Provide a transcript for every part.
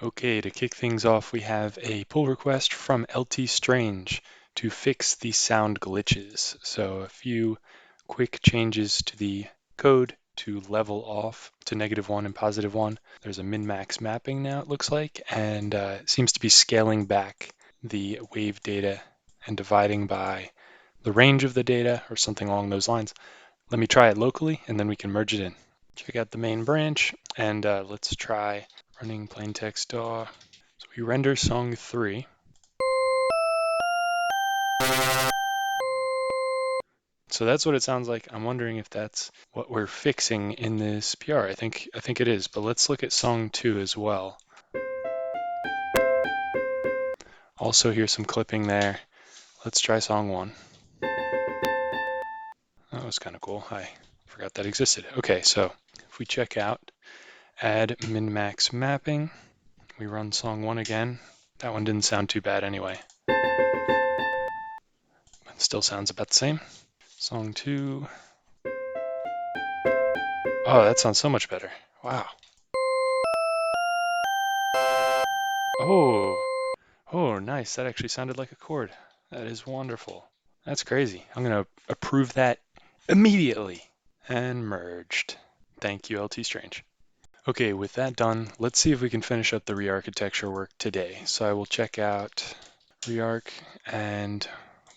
Okay, to kick things off, we have a pull request from LTstrange to fix the sound glitches. So a few quick changes to the code to level off to -1 and +1. There's a min-max mapping now, it looks like, and it seems to be scaling back the wave data and dividing by the range of the data or something along those lines. Let me try it locally and then we can merge it in. Check out the main branch and let's try running plaintext DAW. So we render song 3. So that's what it sounds like. I'm wondering if that's what we're fixing in this PR. I think it is, but let's look at song 2 as well. Also hear some clipping there. Let's try song 1. That was kind of cool. I forgot that existed. Okay, so if we check out add min-max mapping, we run song 1 again. That one didn't sound too bad anyway. It still sounds about the same. Song 2. Oh, that sounds so much better. Wow. Oh, oh, nice. That actually sounded like a chord. That is wonderful. That's crazy. I'm going to approve that immediately. And merged. Thank you, LTstrange. Okay, with that done, let's see if we can finish up the re-architecture work today. So I will check out re-arch and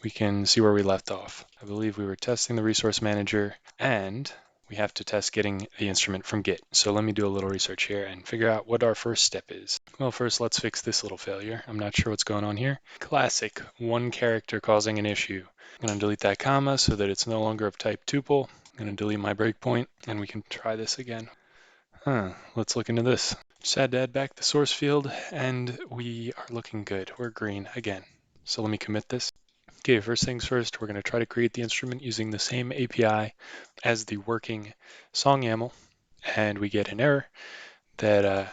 we can see where we left off. I believe we were testing the resource manager and we have to test getting the instrument from Git. So let me do a little research here and figure out what our first step is. Well, first let's fix this little failure. I'm not sure what's going on here. Classic, one character causing an issue. I'm going to delete that comma so that it's no longer of type tuple. I'm going to delete my breakpoint and we can try this again. Let's look into this. Just had to add back the source field and we are looking good. We're green again. So let me commit this. Okay, first things first, we're going to try to create the instrument using the same API as the working song YAML, and we get an error that,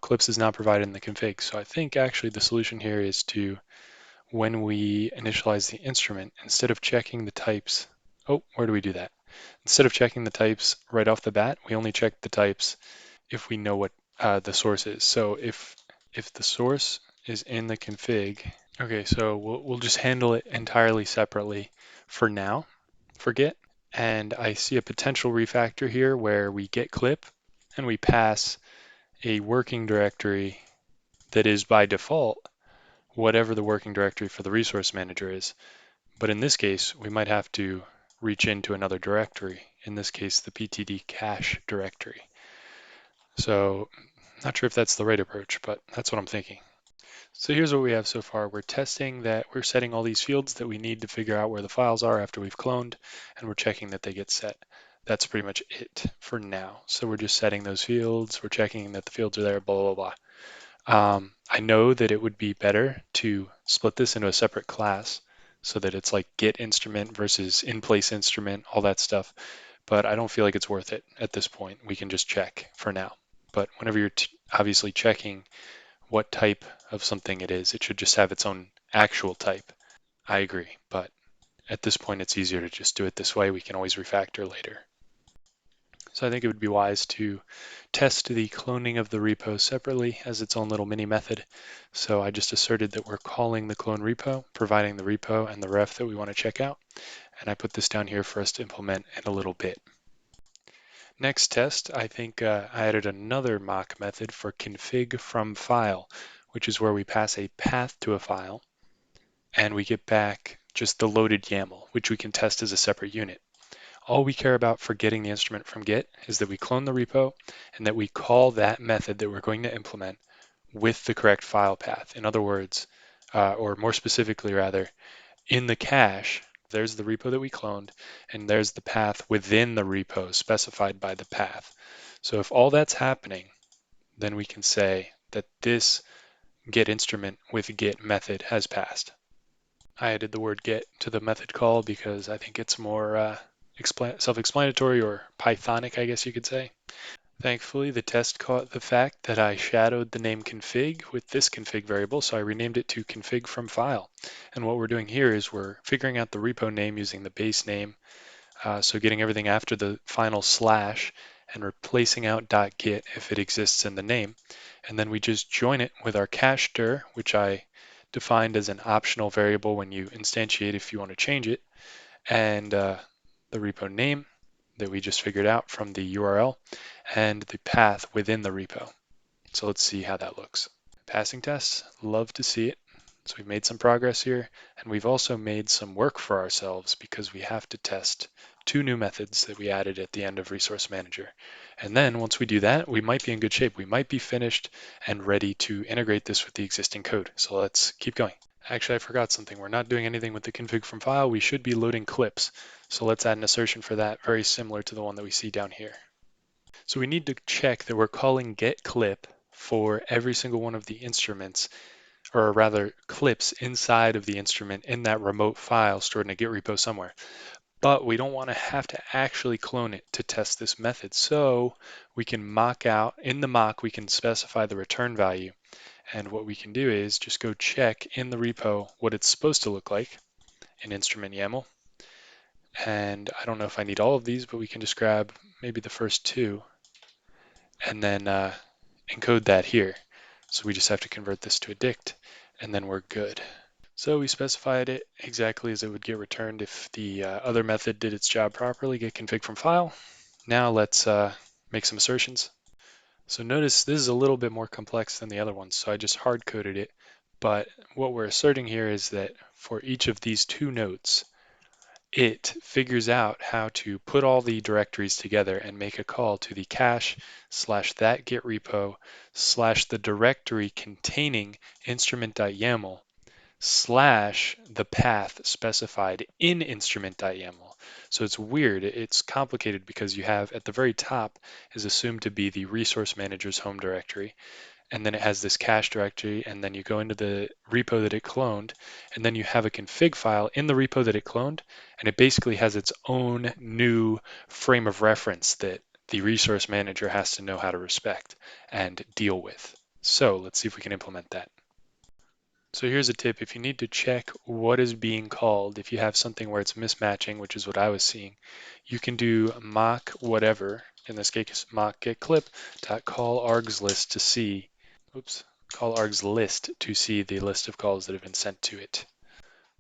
Clips is not provided in the config. So I think actually the solution here is to, when we initialize the instrument, instead of checking the types, where do we do that? Instead of checking the types right off the bat, we only check the types if we know what the source is. So if the source is in the config, okay, so we'll just handle it entirely separately for now, for Git. And I see a potential refactor here where we get clip and we pass a working directory that is by default whatever the working directory for the resource manager is. But in this case, we might have to reach into another directory, in this case, the ptd cache directory. So not sure if that's the right approach, but that's what I'm thinking. So here's what we have so far. We're testing that we're setting all these fields that we need to figure out where the files are after we've cloned, and we're checking that they get set. That's pretty much it for now. So we're just setting those fields, we're checking that the fields are there, blah, blah, blah. I know that it would be better to split this into a separate class so that it's like get instrument versus in-place instrument, all that stuff. But I don't feel like it's worth it at this point. We can just check for now. But whenever you're obviously checking what type of something it is, it should just have its own actual type. I agree, but at this point it's easier to just do it this way. We can always refactor later. So I think it would be wise to test the cloning of the repo separately as its own little mini method. So I just asserted that we're calling the clone repo, providing the repo and the ref that we want to check out. And I put this down here for us to implement in a little bit. Next test, I think I added another mock method for config from file, which is where we pass a path to a file and we get back just the loaded YAML, which we can test as a separate unit. All we care about for getting the instrument from Git is that we clone the repo and that we call that method that we're going to implement with the correct file path. In other words, or more specifically rather, in the cache, there's the repo that we cloned, and there's the path within the repo specified by the path. So if all that's happening, then we can say that this get instrument with get method has passed. I added the word get to the method call because I think it's more self-explanatory or Pythonic, I guess you could say. Thankfully, the test caught the fact that I shadowed the name config with this config variable, so I renamed it to config from file. And what we're doing here is we're figuring out the repo name using the base name, so getting everything after the final slash and replacing out .git if it exists in the name. And then we just join it with our cache dir, which I defined as an optional variable when you instantiate if you want to change it, and the repo name that we just figured out from the URL, and the path within the repo. So let's see how that looks. Passing tests, love to see it. So we've made some progress here, and we've also made some work for ourselves because we have to test two new methods that we added at the end of Resource Manager. And then once we do that, we might be in good shape. We might be finished and ready to integrate this with the existing code. So let's keep going. Actually, I forgot something. We're not doing anything with the config from file. We should be loading clips. So let's add an assertion for that, very similar to the one that we see down here. So we need to check that we're calling getClip for every single one of the instruments, or rather clips inside of the instrument in that remote file stored in a Git repo somewhere. But we don't want to have to actually clone it to test this method. So we can mock out, in the mock, we can specify the return value. And what we can do is just go check in the repo what it's supposed to look like in instrument YAML. And I don't know if I need all of these, but we can just grab maybe the first two and then encode that here. So we just have to convert this to a dict, and then we're good. So we specified it exactly as it would get returned if the other method did its job properly, get config from file. Now let's make some assertions. So notice this is a little bit more complex than the other ones, so I just hard-coded it. But what we're asserting here is that for each of these two notes, it figures out how to put all the directories together and make a call to the cache / that git repo / the directory containing instrument.yaml / the path specified in instrument.yaml. So it's weird, it's complicated because you have at the very top is assumed to be the resource manager's home directory, and then it has this cache directory, and then you go into the repo that it cloned, and then you have a config file in the repo that it cloned, and it basically has its own new frame of reference that the resource manager has to know how to respect and deal with. So let's see if we can implement that. So here's a tip. If you need to check what is being called, if you have something where it's mismatching, which is what I was seeing, you can do mock whatever, in this case mock getClip.call args list to see, call args list to see the list of calls that have been sent to it.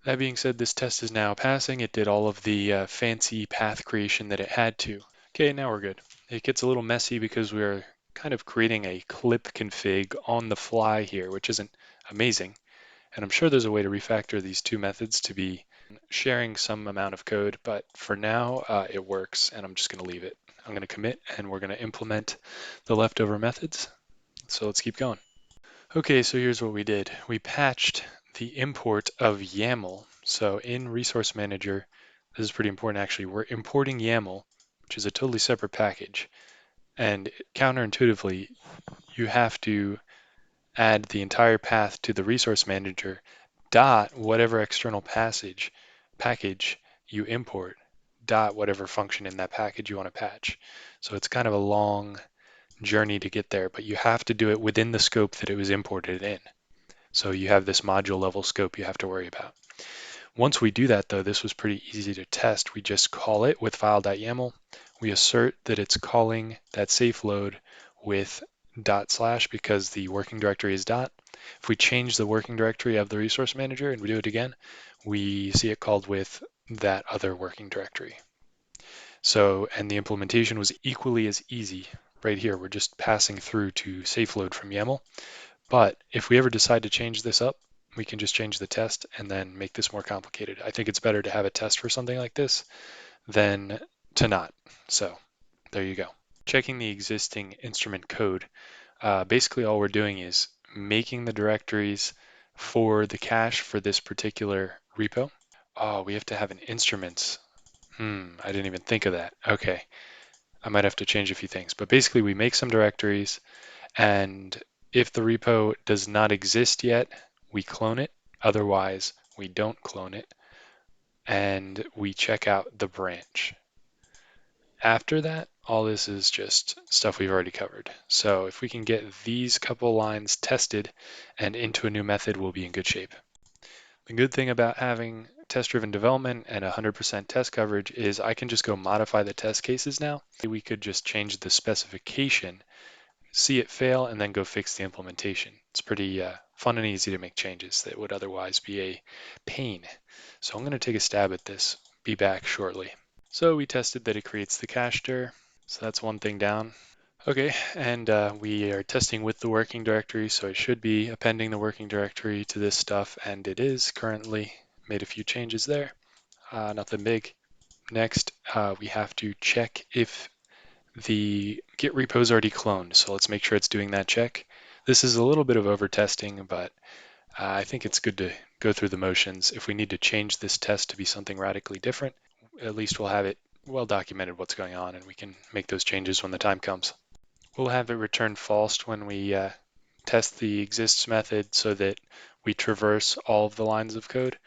That being said, this test is now passing. It did all of the fancy path creation that it had to. Okay, now we're good. It gets a little messy because we're kind of creating a clip config on the fly here, which isn't amazing. And I'm sure there's a way to refactor these two methods to be sharing some amount of code, but for now it works, and I'm just going to leave it. I'm going to commit, and we're going to implement the leftover methods. So let's keep going. Okay, so here's what we did. We patched the import of YAML. So in Resource Manager, this is pretty important actually, we're importing YAML, which is a totally separate package. And counterintuitively, you have to add the entire path to the Resource Manager dot whatever external package you import dot whatever function in that package you want to patch. So it's kind of a long journey to get there, but you have to do it within the scope that it was imported in. So you have this module level scope you have to worry about. Once we do that though, this was pretty easy to test. We just call it with file.yaml. We assert that it's calling that safe load with / because the working directory is dot. If we change the working directory of the resource manager and we do it again, we see it called with that other working directory. So, and the implementation was equally as easy right here. We're just passing through to safe load from YAML. But if we ever decide to change this up, we can just change the test and then make this more complicated. I think it's better to have a test for something like this than to not. So there you go. Checking the existing instrument code. Basically all we're doing is making the directories for the cache for this particular repo. Oh, we have to have an instruments. I didn't even think of that. Okay, I might have to change a few things. But basically we make some directories, and if the repo does not exist yet, we clone it. Otherwise, we don't clone it. And we check out the branch. After that, all this is just stuff we've already covered. So if we can get these couple lines tested and into a new method, we'll be in good shape. The good thing about having test-driven development and 100% test coverage is I can just go modify the test cases now. We could just change the specification, see it fail, and then go fix the implementation. It's pretty fun and easy to make changes that would otherwise be a pain. So I'm going to take a stab at this. Be back shortly. So we tested that it creates the cache dir. So that's one thing down. Okay, and we are testing with the working directory, so it should be appending the working directory to this stuff, and it is currently. Made a few changes there, nothing big. Next, we have to check if the Git repo is already cloned, so let's make sure it's doing that check. This is a little bit of over-testing, but I think it's good to go through the motions. If we need to change this test to be something radically different, at least we'll have it well documented what's going on, and we can make those changes when the time comes. We'll have it return false when we test the exists method so that we traverse all of the lines of code.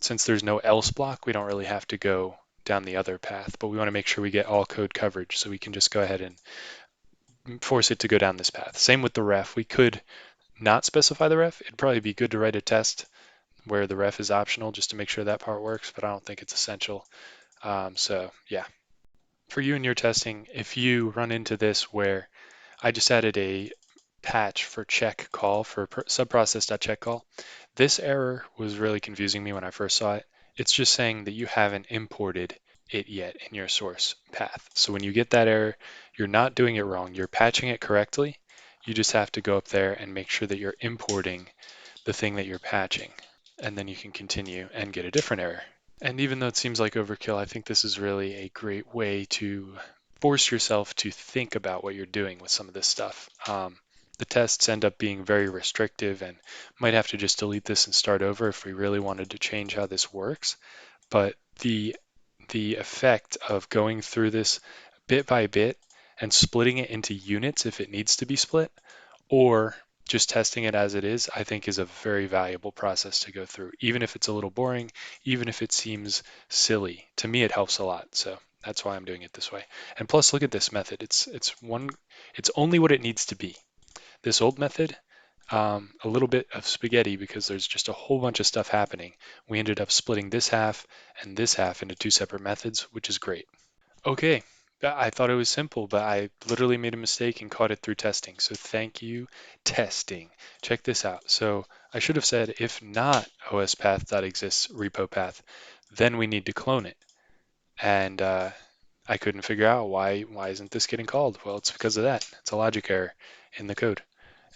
Since there's no else block, we don't really have to go down the other path, but we want to make sure we get all code coverage, so we can just go ahead and force it to go down this path. Same with the ref. We could not specify the ref. It'd probably be good to write a test where the ref is optional just to make sure that part works, but I don't think it's essential. So yeah, for you and your testing, if you run into this where I just added a patch for check call for subprocess.check call. This error was really confusing me when I first saw it. It's just saying that you haven't imported it yet in your source path. So when you get that error, you're not doing it wrong. You're patching it correctly. You just have to go up there and make sure that you're importing the thing that you're patching. And then you can continue and get a different error. And even though it seems like overkill, I think this is really a great way to force yourself to think about what you're doing with some of this stuff. The tests end up being very restrictive and might have to just delete this and start over if we really wanted to change how this works. But the effect of going through this bit by bit and splitting it into units if it needs to be split, or just testing it as it is, I think is a very valuable process to go through. Even if it's a little boring, even if it seems silly, to me it helps a lot. So that's why I'm doing it this way. And plus, look at this method. It's only what it needs to be. This old method, a little bit of spaghetti because there's just a whole bunch of stuff happening. We ended up splitting this half and this half into two separate methods, which is great. Okay, I thought it was simple, but I literally made a mistake and caught it through testing. So thank you, testing. Check this out. So I should have said if not ospath.exists repo path, then we need to clone it. And I couldn't figure out why isn't this getting called? Well, it's because of that. It's a logic error in the code.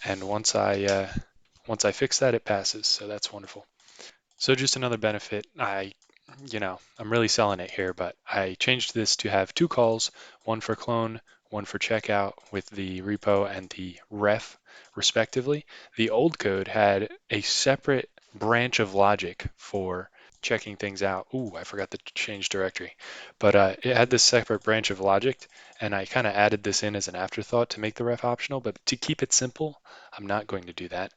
And once I fix that, it passes. So that's wonderful. So just another benefit. I'm really selling it here, but I changed this to have two calls, one for clone, one for checkout with the repo and the ref respectively. The old code had a separate branch of logic for checking things out. Ooh, I forgot to change directory. But it had this separate branch of logic, and I kind of added this in as an afterthought to make the ref optional, but to keep it simple, I'm not going to do that.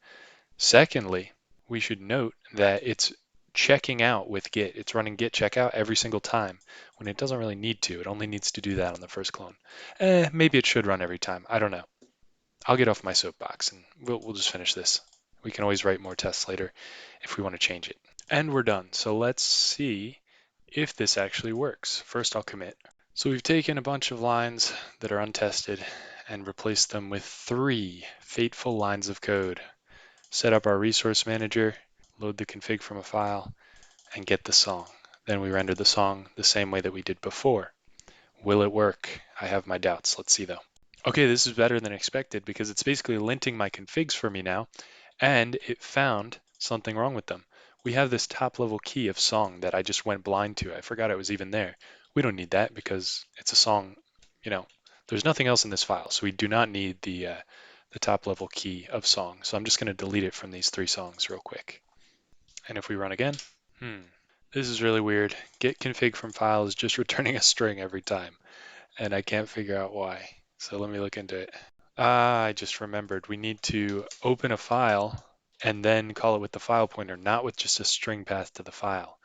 Secondly, we should note that it's checking out with Git. It's running Git checkout every single time when it doesn't really need to. It only needs to do that on the first clone. Maybe it should run every time. I don't know. I'll get off my soapbox and we'll just finish this. We can always write more tests later if we want to change it. And we're done. So let's see if this actually works. First, I'll commit. So we've taken a bunch of lines that are untested and replaced them with 3 fateful lines of code. Set up our resource manager, load the config from a file, and get the song. Then we render the song the same way that we did before. Will it work? I have my doubts. Let's see though. Okay, this is better than expected because it's basically linting my configs for me now, and it found something wrong with them. We have this top level key of song that I just went blind to. I forgot it was even there. We don't need that because it's a song, there's nothing else in this file, so we do not need the top level key of song. So I'm just going to delete it from these 3 songs real quick. And if we run again, this is really weird. Get config from file is just returning a string every time, and I can't figure out why. So let me look into it. I just remembered we need to open a file and then call it with the file pointer, not with just a string path to the file.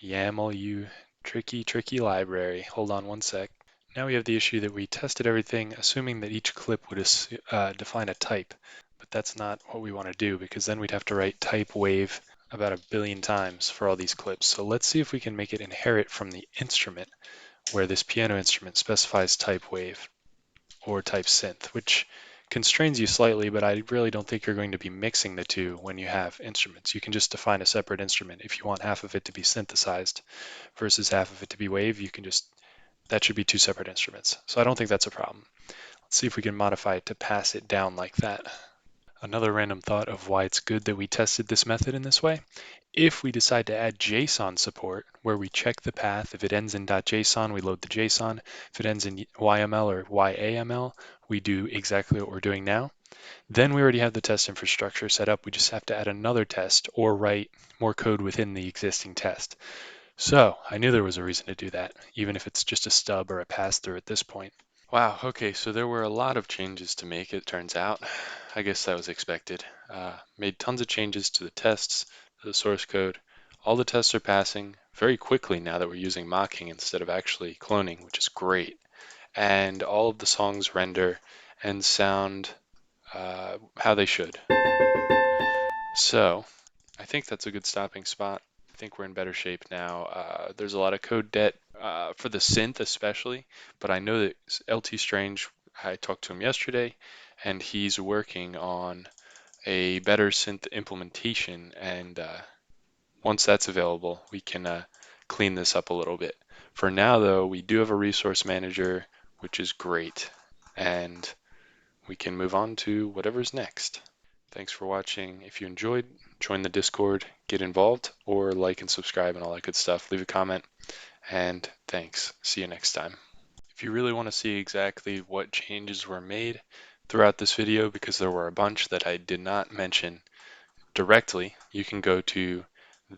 YAML, you tricky library. Hold on one sec. Now we have the issue that we tested everything, assuming that each clip would define a type, but that's not what we want to do because then we'd have to write type wave about a billion times for all these clips. So let's see if we can make it inherit from the instrument where this piano instrument specifies type wave or type synth, which constrains you slightly, but I really don't think you're going to be mixing the two when you have instruments. You can just define a separate instrument. If you want half of it to be synthesized versus half of it to be wave, you can just, that should be two separate instruments. So I don't think that's a problem. Let's see if we can modify it to pass it down like that. Another random thought of why it's good that we tested this method in this way. If we decide to add JSON support, where we check the path, if it ends in .json, we load the JSON. If it ends in YML or YAML, we do exactly what we're doing now. Then we already have the test infrastructure set up. We just have to add another test or write more code within the existing test. So I knew there was a reason to do that, even if it's just a stub or a pass-through at this point. Wow, okay, so there were a lot of changes to make, it turns out. I guess that was expected. Made tons of changes to the tests, to the source code. All the tests are passing very quickly now that we're using mocking instead of actually cloning, which is great. And all of the songs render and sound how they should. So I think that's a good stopping spot. I think we're in better shape now. There's a lot of code debt for the synth especially, but I know that LTstrange, I talked to him yesterday, and he's working on a better synth implementation, and once that's available, we can clean this up a little bit. For now, though, we do have a resource manager, which is great, and we can move on to whatever's next. Thanks for watching. If you enjoyed, join the Discord, get involved, or like and subscribe and all that good stuff. Leave a comment, and thanks. See you next time. If you really want to see exactly what changes were made throughout this video, because there were a bunch that I did not mention directly, you can go to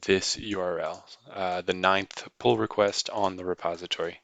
this URL, the 9th pull request on the repository.